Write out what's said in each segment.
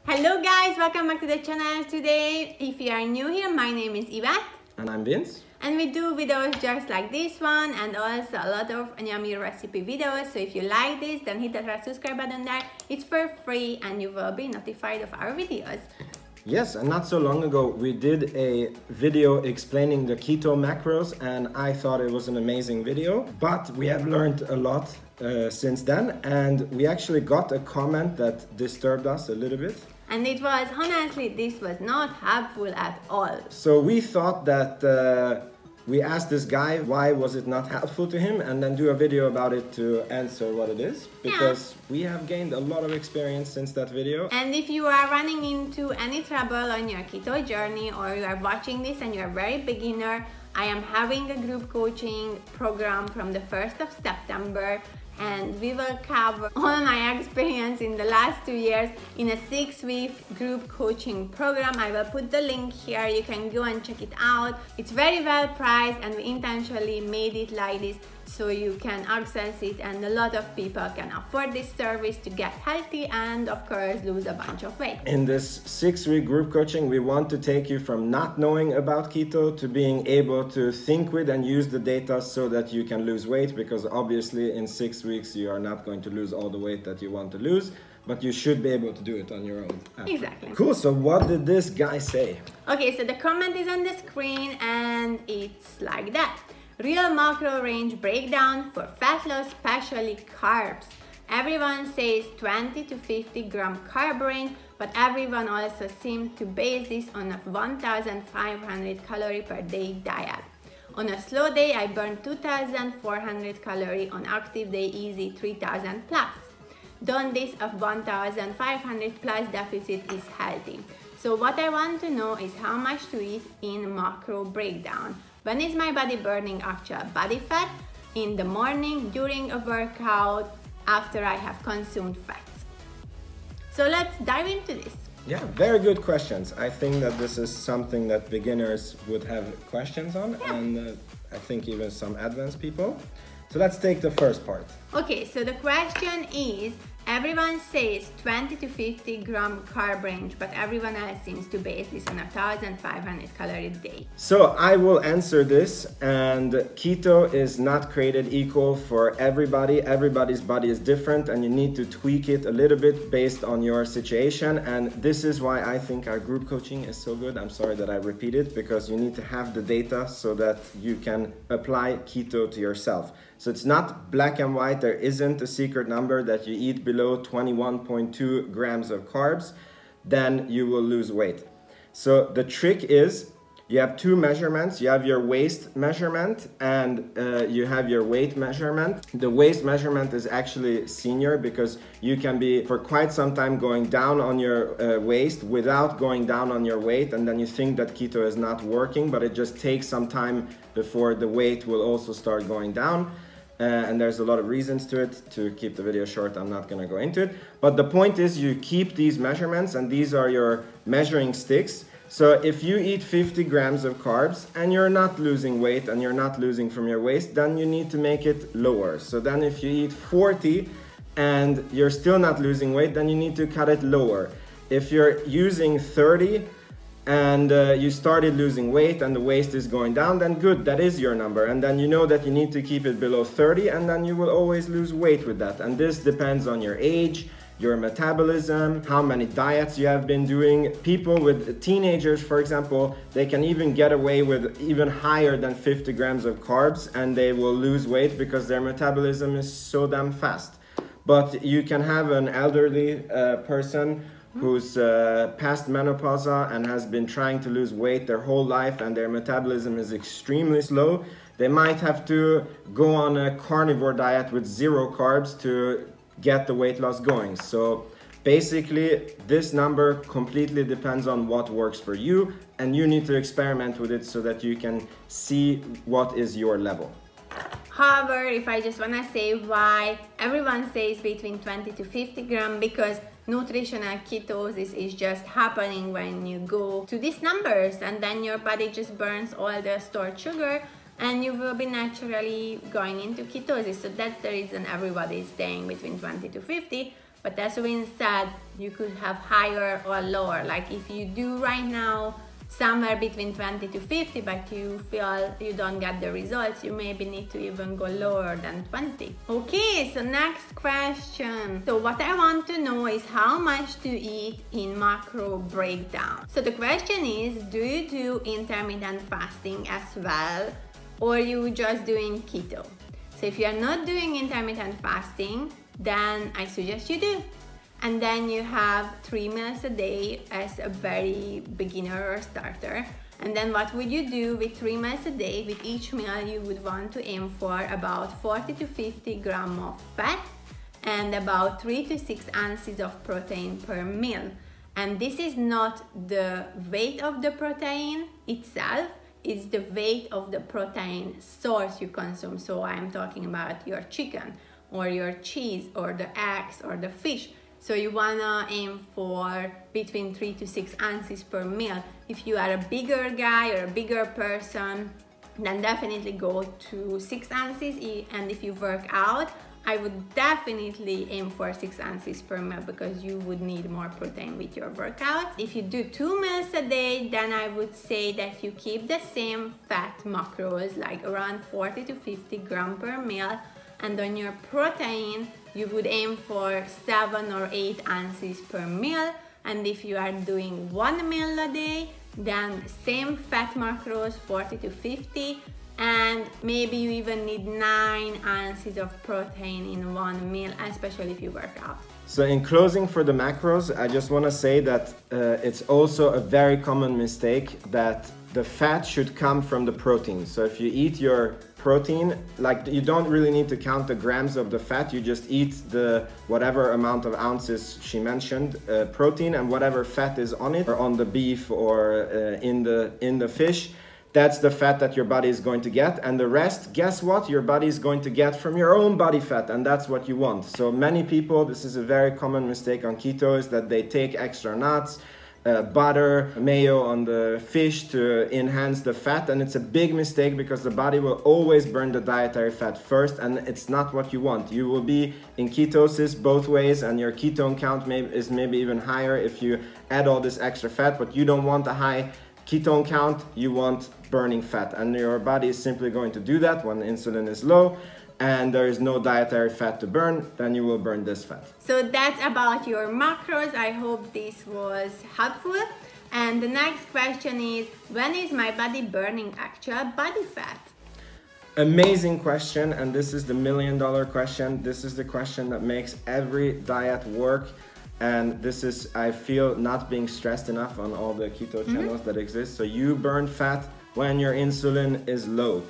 Hello guys, welcome back to the channel. Today, if you are new here, my name is Yvette. And I'm Vince. And we do videos just like this one and also a lot of yummy recipe videos. So if you like this, then hit that red subscribe button there. It's for free and you will be notified of our videos. Yes, and not so long ago we did a video explaining the keto macros and I thought it was an amazing video. But we have learned a lot since then, and we actually got a comment that disturbed us a little bit. And it was, honestly, this was not helpful at all. So we thought that we asked this guy why was it not helpful to him, and then do a video about it to answer what it is, because we have gained a lot of experience since that video. And if you are running into any trouble on your keto journey, or you are watching this and you're a very beginner, I am having a group coaching program from the 1st of September, and we will cover all my experience in the last 2 years in a 6-week group coaching program. I will put the link here, you can go and check it out. It's very well priced and we intentionally made it like this so you can access it, and a lot of people can afford this service to get healthy and of course lose a bunch of weight. In this 6-week group coaching, we want to take you from not knowing about keto to being able to think with and use the data so that you can lose weight, because obviously in 6 weeks you are not going to lose all the weight that you want to lose, but you should be able to do it on your own. Exactly. Cool, so what did this guy say? Okay, so the comment is on the screen and it's like that. Real macro range breakdown for fat loss, especially carbs. Everyone says 20 to 50 gram carb range, but everyone also seems to base this on a 1,500 calorie per day diet. On a slow day, I burn 2,400 calories. On active day, easy 3,000 plus. Done this of 1,500 plus deficit is healthy. So what I want to know is how much to eat in macro breakdown. When is my body burning actual body fat? In the morning, during a workout, after I have consumed fats. So let's dive into this. Yeah, very good questions. I think that this is something that beginners would have questions on, and I think even some advanced people. So let's take the first part. Okay, so the question is, everyone says 20 to 50 gram carb range, but everyone else seems to base this on 1,500 calorie a day. So I will answer this, and keto is not created equal for everybody. Everybody's body is different and you need to tweak it a little bit based on your situation, and this is why I think our group coaching is so good. I'm sorry that I repeat it, because you need to have the data so that you can apply keto to yourself. So it's not black and white. There isn't a secret number that you eat below 21.2 grams of carbs, then you will lose weight. So the trick is, you have two measurements. You have your waist measurement and you have your weight measurement. The waist measurement is actually senior, because you can be for quite some time going down on your waist without going down on your weight, and then you think that keto is not working, but it just takes some time before the weight will also start going down. And there's a lot of reasons to it. To keep the video short, I'm not gonna go into it. But the point is, you keep these measurements, and these are your measuring sticks. So if you eat 50 grams of carbs and you're not losing weight and you're not losing from your waist, then you need to make it lower. So then if you eat 40 and you're still not losing weight, then you need to cut it lower. If you're using 30 and you started losing weight and the waist is going down, then good, that is your number. And then you know that you need to keep it below 30, and then you will always lose weight with that. And this depends on your age, your metabolism, how many diets you have been doing. People with teenagers, for example, they can even get away with even higher than 50 grams of carbs and they will lose weight because their metabolism is so damn fast. But you can have an elderly person who's past menopause and has been trying to lose weight their whole life, and their metabolism is extremely slow. They might have to go on a carnivore diet with 0 carbs to get the weight loss going. So basically, this number completely depends on what works for you, and you need to experiment with it so that you can see what is your level. However, if I just wanna say why everyone says between 20 to 50 gram, because nutritional ketosis is just happening when you go to these numbers, and then your body just burns all the stored sugar and you will be naturally going into ketosis. So that's the reason everybody is staying between 20 to 50. But as we said, you could have higher or lower. Like if you do right now somewhere between 20 to 50, but you feel you don't get the results, you maybe need to even go lower than 20. Okay, so next question. So what I want to know is how much to eat in macro breakdown. So the question is, do you do intermittent fasting as well, or you just doing keto? So if you are not doing intermittent fasting, then I suggest you do. And then you have 3 meals a day as a very beginner or starter. And then what would you do with 3 meals a day? With each meal you would want to aim for about 40 to 50 grams of fat and about 3 to 6 ounces of protein per meal. And this is not the weight of the protein itself, it's the weight of the protein source you consume. So I'm talking about your chicken or your cheese or the eggs or the fish. So you wanna aim for between 3 to 6 ounces per meal. If you are a bigger guy or a bigger person, then definitely go to 6 ounces. And if you work out, I would definitely aim for 6 ounces per meal because you would need more protein with your workout. If you do 2 meals a day, then I would say that you keep the same fat macros, like around 40 to 50 grams per meal. And on your protein, you would aim for 7 or 8 ounces per meal. And if you are doing 1 meal a day, then same fat macros, 40 to 50, and maybe you even need 9 ounces of protein in 1 meal, especially if you work out. So in closing for the macros, I just want to say that it's also a very common mistake that the fat should come from the protein. So if you eat your protein, like you don't really need to count the grams of the fat, you just eat the whatever amount of ounces she mentioned, protein, and whatever fat is on it, or on the beef or in the fish. That's the fat that your body is going to get, and the rest, guess what? Your body is going to get from your own body fat, and that's what you want. So many people, this is a very common mistake on keto, is that they take extra nuts, butter, mayo on the fish to enhance the fat, and it's a big mistake because the body will always burn the dietary fat first, and it's not what you want. You will be in ketosis both ways, and your ketone count is maybe even higher if you add all this extra fat, but you don't want a high ketone count, you want burning fat, and your body is simply going to do that when insulin is low and there is no dietary fat to burn, then you will burn this fat. So that's about your macros. I hope this was helpful. And the next question is, when is my body burning actual body fat? Amazing question, and this is the $1 million question. This is the question that makes every diet work. And this is, I feel, not being stressed enough on all the keto channels that exist. So you burn fat when your insulin is low.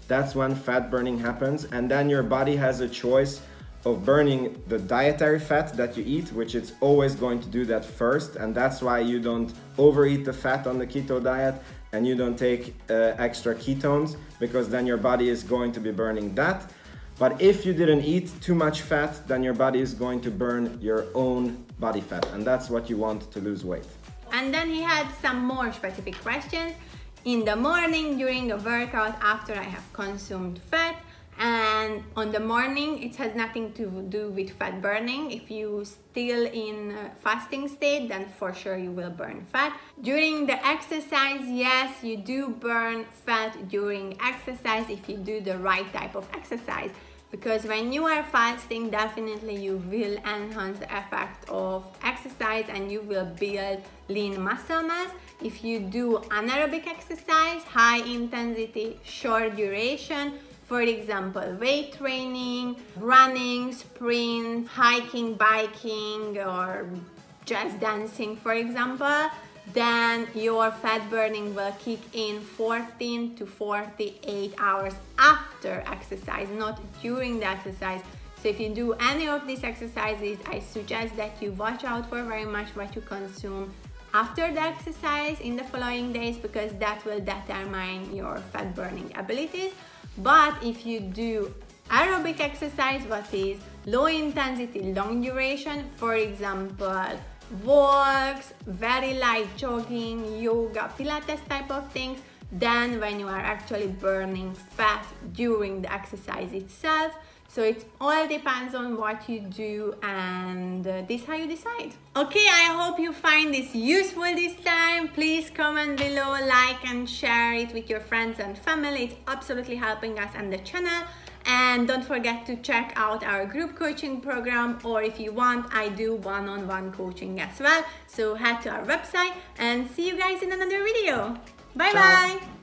That's when fat burning happens. And then your body has a choice of burning the dietary fat that you eat, which it's always going to do that first. And that's why you don't overeat the fat on the keto diet and you don't take extra ketones, because then your body is going to be burning that. But if you didn't eat too much fat, then your body is going to burn your own body fat, and that's what you want to lose weight. And then he had some more specific questions. In the morning, during a workout, after I have consumed fat, and on the morning, it has nothing to do with fat burning. If you still in fasting state, then for sure you will burn fat. During the exercise, yes, you do burn fat during exercise if you do the right type of exercise. Because when you are fasting, definitely you will enhance the effect of exercise and you will build lean muscle mass. If you do anaerobic exercise, high intensity, short duration, for example, weight training, running, sprint, hiking, biking, or just dancing, for example, then your fat burning will kick in 14 to 48 hours after exercise, not during the exercise. So if you do any of these exercises, I suggest that you watch out for very much what you consume after the exercise in the following days, because that will determine your fat burning abilities. But if you do aerobic exercise, what is low intensity, long duration, for example, walks, very light jogging, yoga, Pilates type of things, then when you are actually burning fat during the exercise itself. So it all depends on what you do, and this is how you decide. Okay, I hope you find this useful this time. Please comment below, like and share it with your friends and family. It's absolutely helping us and the channel. And don't forget to check out our group coaching program, or if you want, I do one-on-one coaching as well. So head to our website and see you guys in another video. Bye bye.